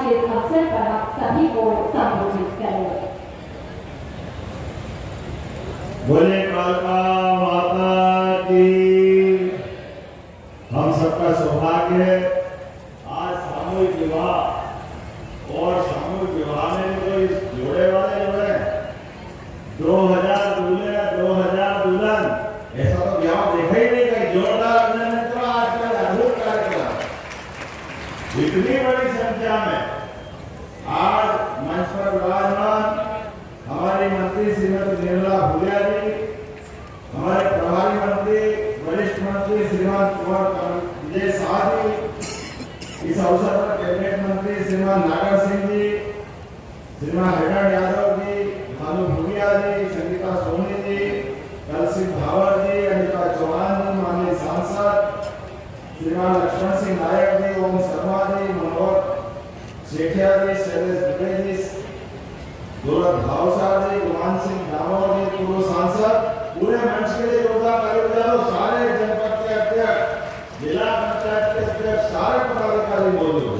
के इस अवसर पर आप सभी को संबोधित करें। बोले कालका माता की। हम सबका सौभाग्य है आज सामूहिक विवाह और सामूहिक विवाह में कोई जोड़े वाले जो है 2000 दूल्हे 2000 दुल्हन, ऐसा तो विवाह देखा ही नहीं कहीं। जोरदार अभिनंदन। आज का अद्भुत कार्यक्रम इतनी बड़ी संख्या में आज मंच पर विराजमान हमारी मंत्री श्रीमती निर्मला भूलिया जी, हमारे प्रभारी मंत्री वरिष्ठ मंत्री श्रीमान कुंवर विजय शाह जी, इस अवसर पर कैबिनेट मंत्री श्रीमान नागर सिंह जी, श्रीमान हरिनारायण यादव जी, भानु भूलिया जी, संगीता सोनी जी, कल सिंह भावर जी, अनिता चौहान जी, माननीय सांसद श्रीमान लक्ष्मण सिंह नायक जी, ओम शर्मा जी, मनोहर सेठिया जी, शैलेश दुबे जी, दौलत भावसा जी, गुमान सिंह दामोर जी, पूर्व सांसद, पूरे मंच के लिए जोरदार ताली बजाओ। सारे जनपद के अध्यक्ष, जिला पंचायत के अध्यक्ष, सारे पदाधिकारी मौजूद हैं।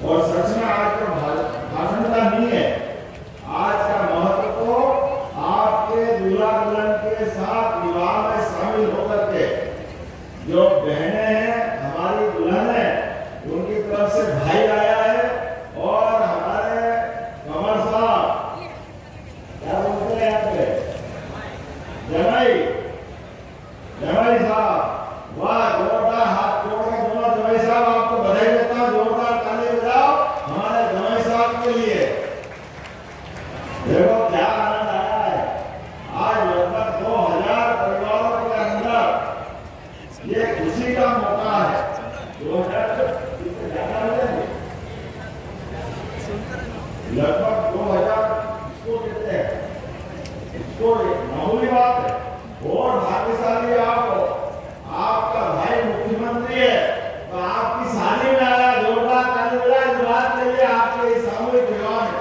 और सच में आज का भाषण का नहीं है, आज का महत्व तो आपके दूल्हा दुल्हन के साथ विवाह में शामिल होकर के जो बहनें हैं, हमारी दुल्हन है, उनकी तरफ से भाई आया है और हमारे कमर साहब क्या बोलते हैं यहाँ पे जमाई साहब, वाह जोरदार हाथ जोड़ के दोनों जमाई साहब आपको बधाई देता हूँ। जोरदार ताली बजाओ हमारे जमाई साहब के लिए। देखो क्या आनंद आया है। आज लगभग 2000 परिवारों के अंदर ये खुशी का मौका है। 2000 इससे ज्यादा हो जाएंगे, लगभग 2000 इसको कहते हैं, इसको मामूली बात है। और भाग्यशाली आपका भाई मुख्यमंत्री है तो आपकी शादी में आया। जोरदार ताली बजाएं इस बात के लिए। आपके इस सामूहिक विवाह में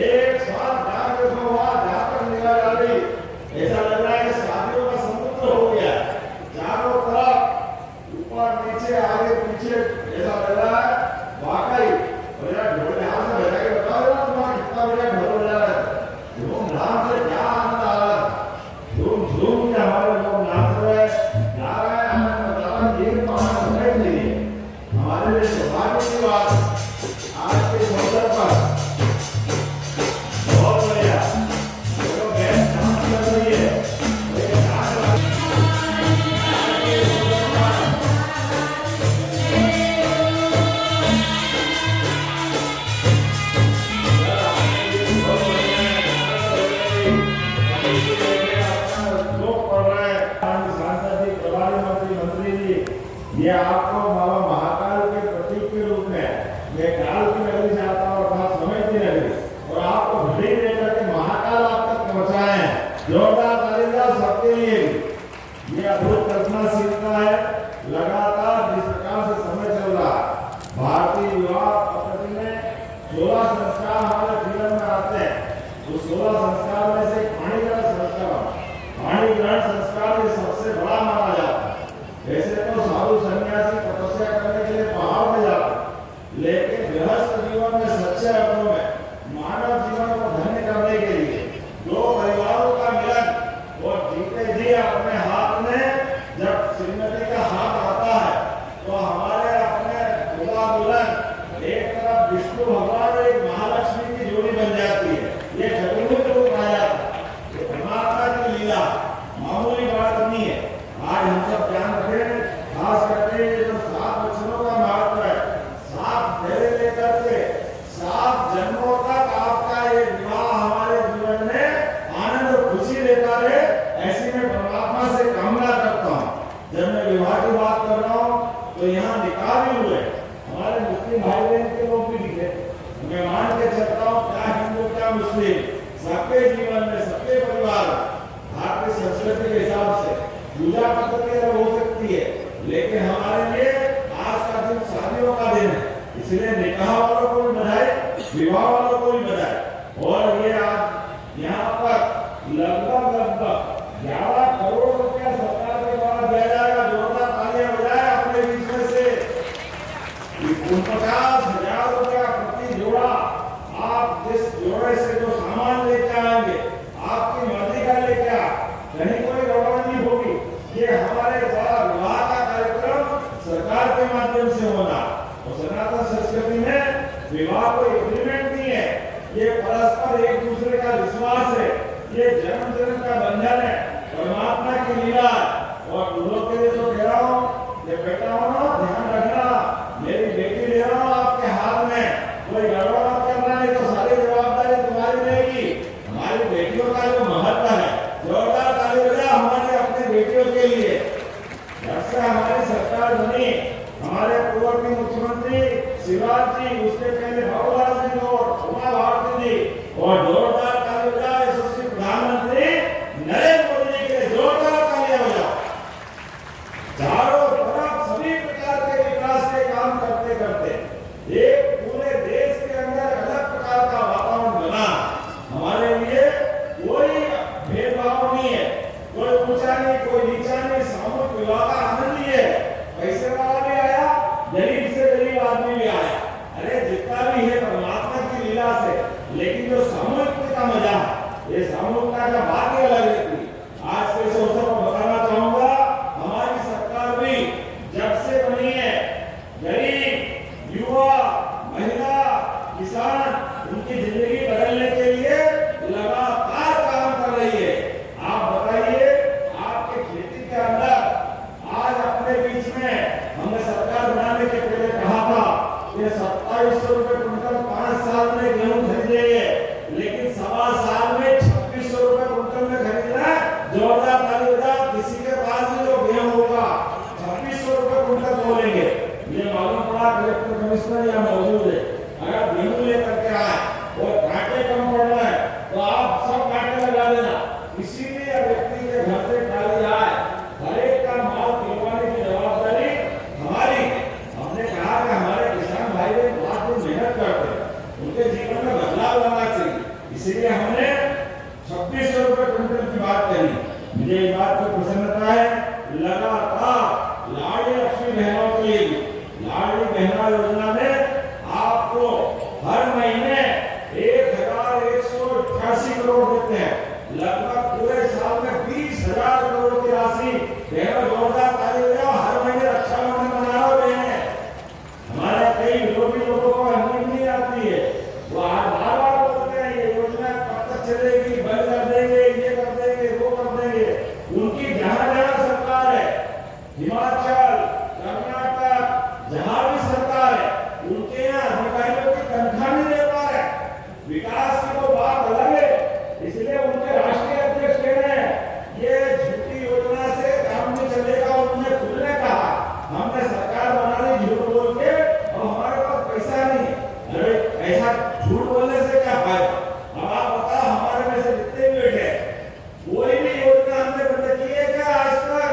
एक साथ जाकर जहाँ तक निगाह डाली ऐसा लग रहा है कि शादियों का समुद्र हो गया, चारों तरफ ऊपर नीचे आगे पीछे ऐसा लग रहा है। वाकई ढोल यहाँ से बजा के बताओ ना तुम्हारा कितना बढ़िया ढोल बजा रहा है। धूमधाम से क्या आनंद आ रहा है, झूम झूम के हमारे लोग नाच रहे गा रहे हैं। हमें बताना ये पाना नहीं चाहिए, हमारे लिए सौभाग्य की बात आज के अवसर पर। बहुत बढ़िया चलो गैस काम कर रही है। ये आपको बाबा महाकाल के प्रतीक के रूप में मैं काल की नगरी से आता हूँ अर्थात समय की नगरी, और आपको घड़ी देकर के महाकाल आप तक पहुँचाए हैं। जोरदार ताली बजाओ सबके लिए। ये अद्भुत कल्पनाशीलता है। लगातार जिस प्रकार से समय चल रहा है, भारतीय विवाह पद्धति में 16 संस्कार हमारे जीवन में आते हैं। उस 16 संस्कार में से पाणी ग्रहण संस्कार, पाणी ग्रहण संस्कार ये सबसे बड़ा माना जाता है। वैसे तो साधु सन्यासी तपस्या करने के लिए पहाड़ में जाते, लेकिन गृहस्थ जीवन में सच्चे अर्थों में मानव जीवन को धन्य करने के लिए दो परिवारों का मिलन और जीते जी अपने हाथ में जब श्रीमती का हाथ आता है तो हमारे अपने दूल्हा दुल्हन एक तरफ विष्णु भगवान और एक महालक्ष्मी की जोड़ी बन जाती है। ये चतुर्मुख रूप आ जाता है। ये परमात्मा की लीला मामूली बात नहीं है। आज हम सब ध्यान रखें, खास करके जो 7 वचनों का महत्व है, 7 फेरे लेकर के 7 जन्मों तक आपका ये विवाह हमारे जीवन में आनंद और खुशी लेता रहे, ऐसी मैं परमात्मा से कामना करता हूँ। जब मैं विवाह की बात कर रहा हूँ तो यहाँ निकाह भी हुए, हमारे मुस्लिम भाई बहन के लोग भी दिखे। मैं मान के चलता हूँ क्या हिंदू क्या मुस्लिम, सबके जीवन में सबके परिवार भारतीय संस्कृति के हिसाब से पूजा पद्धति अलग हो सकती है, लेकिन हमारे लिए आज का दिन शादियों का दिन है। इसलिए निकाह वालों को भी बधाई, विवाह वालों को भी बधाई। और ये आज यहाँ पर लगभग 11 करोड़ रुपया सरकार के द्वारा दिया जाएगा। जोरदार तालियां बजाएं अपने बीच में से। 49,000 रुपया विवाह कोई एग्रीमेंट नहीं है, ये परस्पर एक दूसरे का विश्वास है, ये जन्म जन्म का बंधन है, परमात्मा की लीला है। और दूल्हों के लिए तो कह रहा हूँ, ये बेटा हो ना, ध्यान रखना, मेरी बेटी ले रहा हूँ आपके हाथ में, कोई गड़बड़ मत करना, नहीं तो सारी जवाबदारी तुम्हारी रहेगी। हमारी बेटियों का जो महत्व है, जोरदार ताली बजाओ हमारे अपने बेटियों के लिए। जब से हमारी सरकार बनी, हमारे पूर्व के मुख्यमंत्री शिवराज जी, उसके पहले बाबूलाल जी और उमा भारती जी, और जोरदार ताली बजाओ यशस्वी प्रधानमंत्री नरेंद्र मोदी जी के लिए जोरदार तालियां बजाओ। चारों तरफ सभी प्रकार के विकास के काम करते करते एक पूरे देश के अंदर अलग प्रकार का वातावरण बना। हमारे लिए कोई भेदभाव नहीं है, कोई ऊंचा नहीं, कोई नीचा नहीं, सामूहिक विवाह का आनंद ही है। पैसे वाला भी आया, गरीब से गरीब आदमी भी आया, अरे जितना भी है परमात्मा की लीला से। लेकिन जो सामूहिकता का मजा है, ये सामूहिकता का बात ही अलग रहती। आज के इस अवसर पर बताना चाहूंगा, हमारी सरकार भी जब से बनी है, गरीब, युवा, महिला, किसान, उनकी जिंदगी बदलने के लिए लगातार काम कर रही है। आप बताइए, आपके खेती के अंदर आज अपने बीच में हमने सरकार बनाने के पहले कहा था कि 2700 रुपए क्विंटल 5 साल में गेहूं खरीदेंगे, लेकिन सवा साल में 2600 रुपए क्विंटल में खरीदना है। जोरदार ताली बजाओ, किसी के पास भी जो गेहूं होगा 2600 रुपए क्विंटल बोलेंगे। ये मालूम पड़ा कलेक्टर कमिश्नर यहाँ मौजूद है, अगर गेहूं लेकर के आए और कांटे कम पड़ रहे हैं तो आप सब कांटे लगा देना। किसी भी व्यक्ति के घर से खाली आए, हर एक का माल खिलवाने की जवाबदारी हमारी। हमने कहा कि हमारे किसान भाई बहुत मेहनत करते हैं, उनके जीवन में बदलाव लाना चाहिए, इसीलिए हमने 2600 रुपए क्विंटल की बात कही। मुझे इस बात की प्रसन्नता है, लगातार लाडली लक्ष्मी बहनों के लिए लाडली बहना योजना में आपको हर महीने 1188 करोड़ देते हैं, लगभग पूरे साल में 20,000 करोड़ की राशि। जोरदार ताली बजाओ, हर महीने रक्षाबंधन मना रहे हैं। हमारे कई विरोधी लोगों को नींद नहीं आती है, वो बार बार बोलते हैं ये योजना कब तक चलेगी, बंद कर देंगे, ये कर देंगे, वो कर देंगे। उनकी जहां जहां सरकार है, हिमाचल, कर्नाटक, जहां भी सरकार है, उनके यहाँ अधिकारियों की तनख्वाह नहीं दे पा रहे। विकास की तो बात अलग है, इसलिए उनके राष्ट्रीय अध्यक्ष कह रहे हैं ये झूठी योजना से काम नहीं चलेगा। उन्होंने खुद ने कहा हमने सरकार बना ली झूठ बोल के और हमारे पास पैसा नहीं। अरे ऐसा झूठ बोलने से क्या फायदा? अब आप बताओ, हमारे में से जितने भी बैठे कोई भी योजना हमने बंद की है क्या आज तक?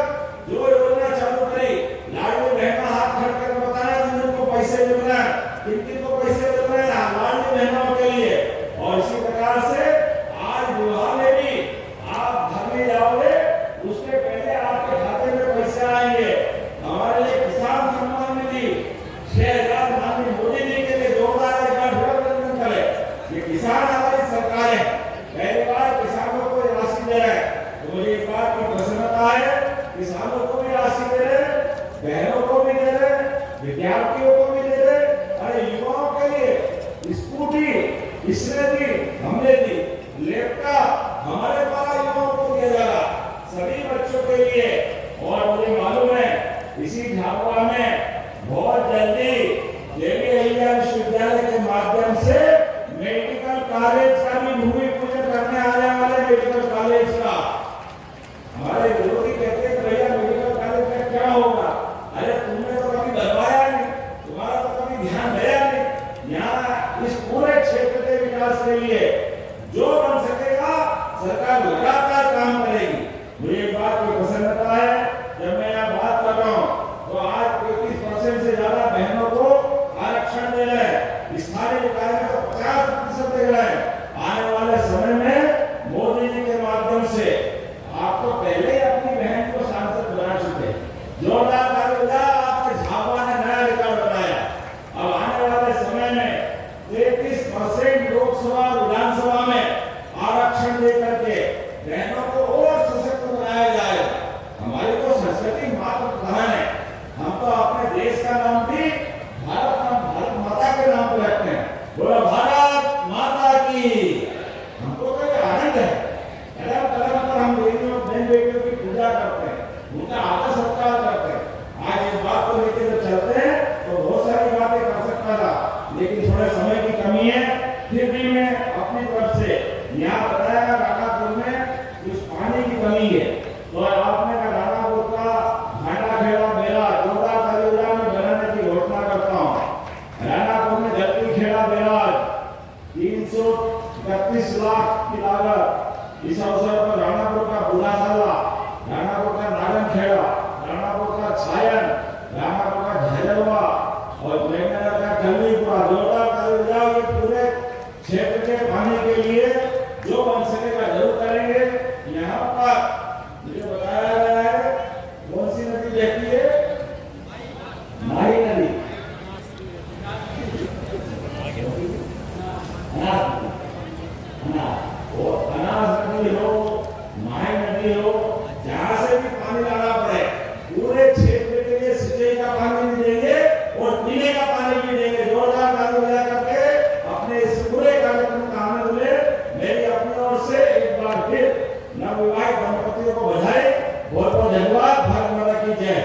जो योजना चालू करी, लाडली बहना हाथ खड़ कर बताया जिनको पैसे मिल रहे हैं, किन को पैसे मिल रहे हैं लाडली बहनों के लिए। और इसी प्रकार से आज विवाह में भी आप घर में जाओगे, उसके पहले आपके खाते में पैसे आएंगे। हमारे लिए किसान सम्मान निधि 6,000 माननीय मोदी जी के लिए जोरदार एक बार अभिनंदन करें। ये किसान हमारी सरकार है, पहली बार किसानों को राशि दे रहे हैं, तो मुझे इस बात की प्रसन्नता है। किसानों को भी राशि दे रहे, बहनों को भी दे रहे, विद्यार्थियों को भी दे रहे, अरे युवाओं के लिए स्कूटी इसने दी, हमने दी, लैपटॉप हमारे द्वारा युवाओं को दिया जा रहा, सभी बच्चों के लिए। और मुझे मालूम है इसी झाबुआ में बहुत जल्दी देवी अहिल्या विश्वविद्यालय के माध्यम से मेडिकल कॉलेज का भी भूमि पूजन करने आने वाले मेडिकल कॉलेज का। हमारे विरोधी कहते हैं भैया मेडिकल कॉलेज का क्या होगा? अरे तुमने तो कभी बनवाया नहीं, तुम्हारा तो कभी ध्यान गया नहीं। यहाँ इस पूरे क्षेत्र के विकास के लिए जो बन सकेगा सरकार लगातार काम करेगी। मुझे एक बात की प्रसन्नता है, जब मैं यहाँ बात कर रहा हूँ तो आज 33% से ज्यादा बहनों को आरक्षण दे रहे हैं, स्थानीय निकाय में तो 50% दे रहे हैं। आने वाले समय में मोदी जी के माध्यम से आप तो पहले ही अपनी बहन को सांसद बना चुके। जोरदार ताली बजाओ, आपके झाबुआ ने नया रिकॉर्ड बनाया। अब आने वाले समय में 33% लोकसभा विधानसभा में आरक्षण देकर के बहनों को और सशक्त बनाया जाएगा। हमारी तो संस्कृति मातृ प्रधान है, हम तो अपने देश का नाम भी भारत माता के नाम पर रखते हैं। लेकिन थोड़े समय की कमी है, फिर भी मैं अपनी तरफ से यहाँ बताया राणापुर में कुछ पानी की कमी है, तो आपने का राणापुर का घाटा खेड़ा मेला जोरदार तालियों में बनाने की घोषणा करता हूँ। राणापुर में जल्दी खेड़ा बैराज 331 लाख की लागत। इस अवसर पर राणापुर का बुढ़ासाला, राणापुर का नागनखेड़ा, राणापुर का छायन, राणापुर का झलवा और प्रेमनगर का कल्लीपुरा जोरदार तालियां ये पूरे क्षेत्र के पानी के लिए जो बन सकेगा जरूर करेंगे। यहाँ पर मुझे बताया गया है कौन सी नदी बहती है, माही नदी, अनाज नदी हो, माही नदी हो, जहाँ से भी पानी लाना पड़े पूरे क्षेत्र के लिए सिंचाई का पानी भी देंगे और पीने का पानी भी देंगे। जोरदार ताली बजा करके अपने इस पूरे कार्यक्रम का आनंद ले। मेरी अपनी ओर से एक बार फिर नवविवाहित दंपतियों को बधाई, बहुत बहुत धन्यवाद। भारत माता की जय।